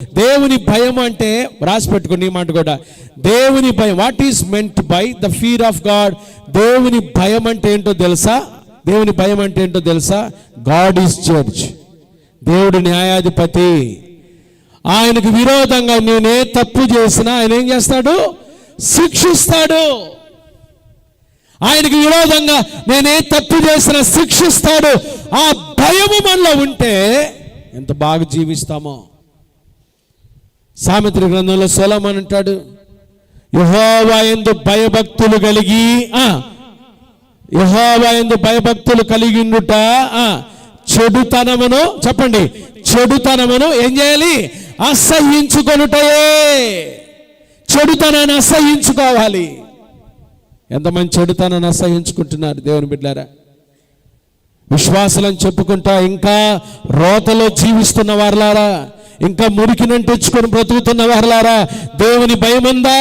దేవుని భయం అంటే రాసి పెట్టుకోండి ఈ మాట కూడా. దేవుని భయం, what is meant by the fear of God? దేవుని భయం అంటే ఏంటో తెలుసా? దేవుని భయం అంటే ఏంటో తెలుసా? God is judge. దేవుడు న్యాయాధిపతి. ఆయనకు విరోధంగా నేనే తప్పు చేసినా ఆయన ఏం చేస్తాడు? శిక్షిస్తాడు. ఆయనకు విరోధంగా నేనే తప్పు చేసినా శిక్షిస్తాడు. ఆ భయము మనలో ఉంటే ఎంత బాగా జీవిస్తామో. సామెతల గ్రంథంలో సొలొమోను అంటాడు, యెహోవా యందు భయభక్తులు కలిగి యెహోవా యందు భయభక్తులు కలిగి ఉండుట చెడుతనమును, చెప్పండి, చెడుతనమును ఏం చేయాలి? అసహ్యించుకొనుటయే. చెడుతనాన్ని అసహ్యించుకోవాలి. ఎంతమంది చెడుతనాన్ని అసహ్యించుకుంటున్నారు దేవుని బిడ్డలారా? విశ్వాసులను చెప్పుకుంటా ఇంకా రోతలో జీవిస్తున్న వారులారా, ఇంకా మురికిని తెచ్చుకొని బ్రతుకుతున్న వారులారా, దేవుని భయం ఉందా?